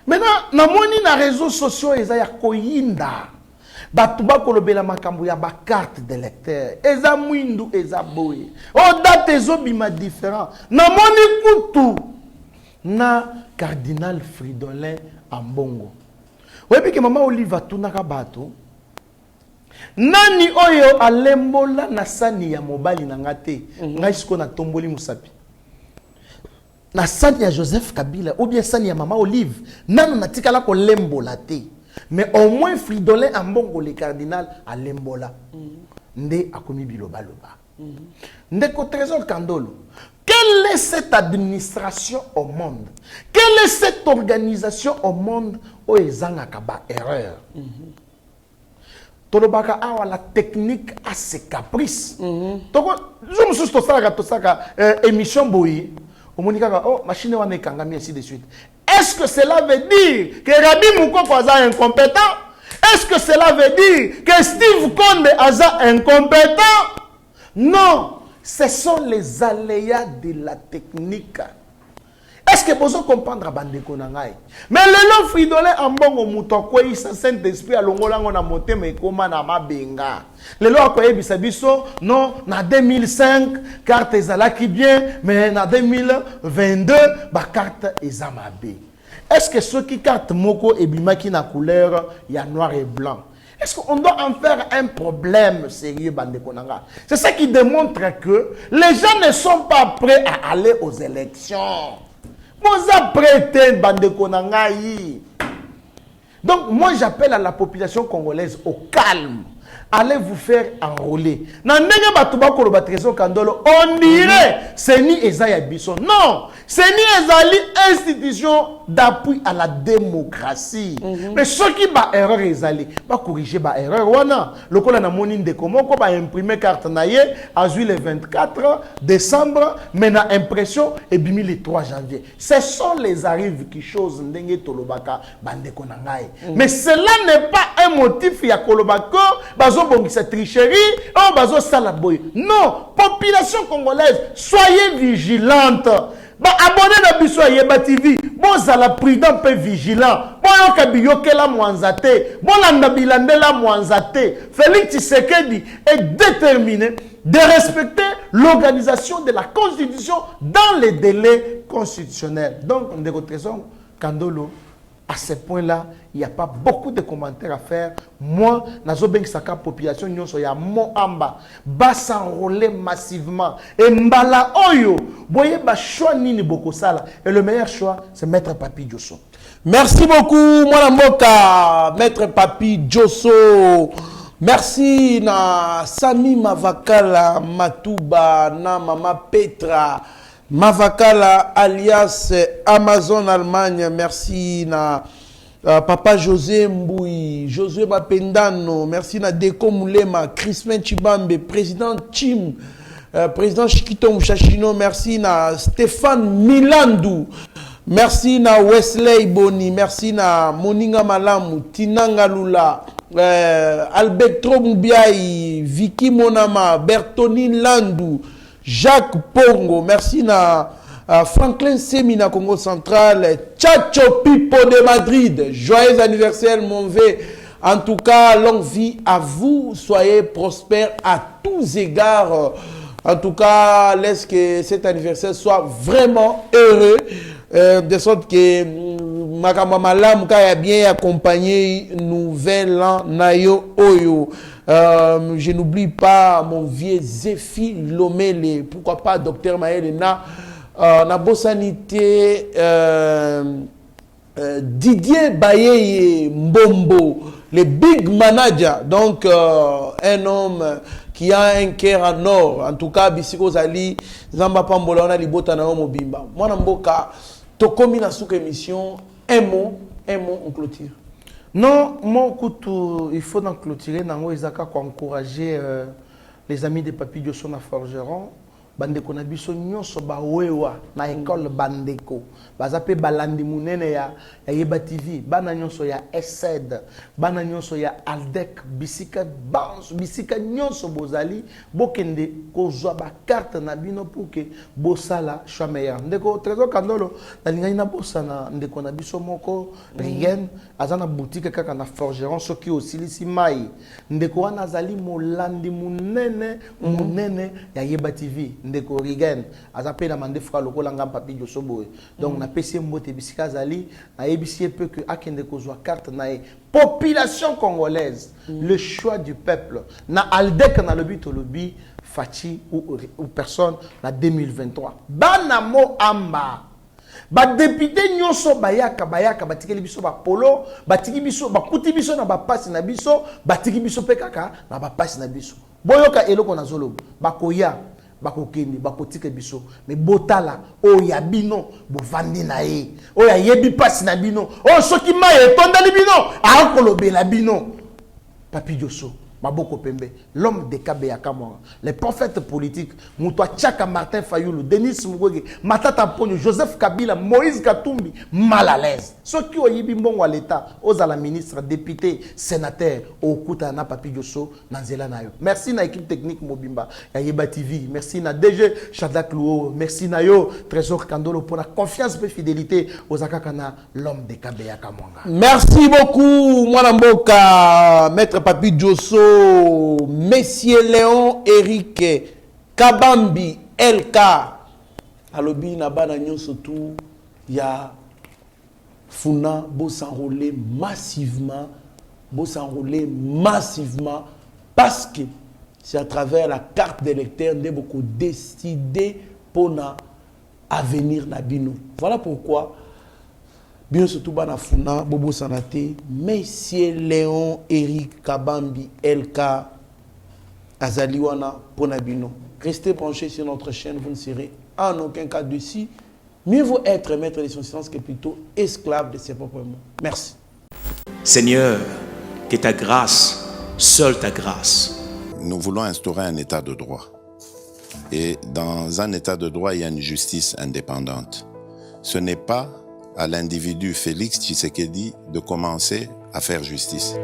Maintenant, na moni na réseaux sociaux eza ya koyinda. Batu bakolobela makambo ya ba carte d'électeur. Eza mwindu eza boye. O date ezobima différent. Na moni kutu na cardinal Fridolin Ambongo. Webi ke Maman Olive atunaka bato. Nani oyo alembola na sani ya mobali na ngate. Ngai siko na tomboli musapi. Na sani ya Joseph Kabila ou bien sani ya Maman Olive. Nano natikala ko lembola te. Mais au moins Fridolin Ambongo le cardinal alembola. Nde akomi biloba loba. Ndeko Trésor Kandolo. Quelle est cette administration au monde? Quelle est cette organisation au monde où ezanga kaba erreur? Tolobaka awa la technique à ses caprices. Toko je me suis tosaka émission boyi. Omonika oh machine wana ekangami ainsi de suite. Est-ce que cela veut dire que Rabbi Moukoko est incompétent? Est-ce que cela veut dire que Steve Konde est incompétent? Non, ce sont les aléas de la technique. Est-ce que vous comprenez la bande de Konangai? Mais le lot fridolé en bon moutoko, il se Saint-Esprit à l'ongolango na moté, mais comment na ma benga? Le lot a bisabiso, non, na 2005, carte ezala qui bien, mais na 2022, ba carte ezama bé. Est-ce que ceux qui carte moko et bimaki na couleur, il y a noir et blanc? Est-ce qu'on doit en faire un problème sérieux, bande Konanga? C'est ça qui démontre que les gens ne sont pas prêts à aller aux élections. Vous apprêtez, bande Konanga. Donc, moi, j'appelle à la population congolaise au calme. Allez vous faire enrôler. On dirait c'est ni Esaïa Bisson. Non, c'est ni Ezali institution d'appui à la démocratie. Mais ceux qui ba erreur Ezali, ba corriger ba erreur wana. Le col na monine de comment ko ba imprimer carte naie à le 24 décembre, mais na impression et bimi le 3 janvier. Ce sont les arrives qui chose ndenge tolobaka bande konangai. Mais cela n'est pas un motif ya kolobako cette tricherie, oh, bazo salaboy. Non, population congolaise, soyez vigilante. Ba abonnez na biso à Yeba TV. Bon zala prudent peu vigilant. Bon yokabiyoke la mwanzate. Bon landabilande la mwanzate. Félix Tshisekedi est déterminé de respecter l'organisation de la Constitution dans les délais constitutionnels. Donc, on déroute raison, Kandolo. À ce point-là, il n'y a pas beaucoup de commentaires à faire. Moi, dans la population, il y a mon amba. Va s'enrôler massivement. Et mbala oyo, voyez, choix nini boko sala. Et le meilleur choix, c'est Maître Papi Diosso. Merci beaucoup, Mwana Mboka, Maître Papi Diosso. Merci na Sami Mavakala Matuba, na Mama Petra. Mavakala alias Amazon Allemagne, merci na Papa José Mboui, Josué Bapendano, merci na Deko Moulema, Crispin Chibambe, Président Chim, Président Chikito Mouchachino, merci na Stéphane Milandou, merci na Wesley Boni, merci na Moninga Malamu, Tinanga Lula, Albectro Moubiaï, Vicky Monama, Bertonine Landou, Jacques Pongo, merci na Franklin Semina Congo Central, Chacho Pipo de Madrid, joyeux anniversaire mon V. En tout cas, longue vie à vous, soyez prospères à tous égards. En tout cas, laisse que cet anniversaire soit vraiment heureux, de sorte que Makamba Malam a bien accompagné nouvel an Nayo Oyo. Je n'oublie pas mon vieux Zéphie Lomele, pourquoi pas Docteur Maëlena, na Bossanité, Didier Bayeye Mbombo, le big manager, donc un homme qui a un cœur en or. En tout cas, Bisiko Zali, Zamba Pambola, on a libota na Mobimba. Moi, Namboka, Tokomi na souk émission, un mot, on clôture. Non, mon coup, il faut donc clôturer. Nango Isaka pour encourager les amis de Papi Diosso na Forgeron. Bandeko na biso nyonso ba wewa na école bandeko. Bazape balandi munene ya Yeba TV. Bana nyonso ya ESED. Bana nyonso ya Aldec. Bisika Bans. Bisika nyonso bozali. Bokende kozwa ba carte na bino pour que bosala choix meilleur. Ndeko Trésor Kandolo. Nalingani na bosa na ndeko na biso moko. Rien. Azana boutique kaka na Forgeron. Soki osilisi mai. Ndeko wana azali molandi munene. Munene ya Yeba TV. Ndeko Rigen azape na mande fra lokola ngam Papi Diosso boy. Donc na PC mbote bisika zali na ebisi peu que akende kozwa carte na population congolaise, le choix du peuple na Aldec na lobby to lobby Fachi ou personne na 2023 bana mo amba ba député nyonso bayaka batikeli biso ba polo batiki biso bakuti biso na ba passe na biso batiki biso pe kaka na ba passe na biso boyoka eloko na zolo bakoya bakokende bakotike biso mais botala o ya bino bovandi na ye o ya yebi pasi na bino o soki maye tondali bino akolobela bino Papi Diosso Maboko Pembe, l'homme de Kabeyaka Mwanga, les prophètes politiques, Moutoua Tchaka Martin Fayoulou, Denis Mukwege, Matata Ponyo, Joseph Kabila, Moïse Katumbi, mal à l'aise. Ceux qui ont yibi mbongo à l'État, aux la ministre, député, sénateur, au Koutana Papi Diosso, Nanzela Nayo. Merci na équipe technique Mobimba, Yeba TV, merci na DG Shadak Louo, merci na yo, Trésor Kandolo pour la confiance et fidélité aux Akakana, l'homme de Kabeyaka Mwanga. Merci beaucoup, Mwanamboka, Maître Papi Diosso. Messieurs Léon Eric Kabambi LK alobi na bana nyonso tout ya funa bo s'enrôler massivement parce que c'est à travers la carte d'électeur de beaucoup décider pour na avenir na bino. Voilà pourquoi bien surtout bana funa bobo sanate Monsieur Léon Eric Kabambi LK Azaliwana Ponabino. Restez branchés sur notre chaîne, vous ne serez en aucun cas dessus. Mieux vaut être maître de son silence que plutôt esclave de ses propres mots. Merci. Seigneur, que ta grâce, seule ta grâce. Nous voulons instaurer un état de droit. Et dans un état de droit, il y a une justice indépendante. Ce n'est pas à l'individu Félix Tshisekedi de commencer à faire justice.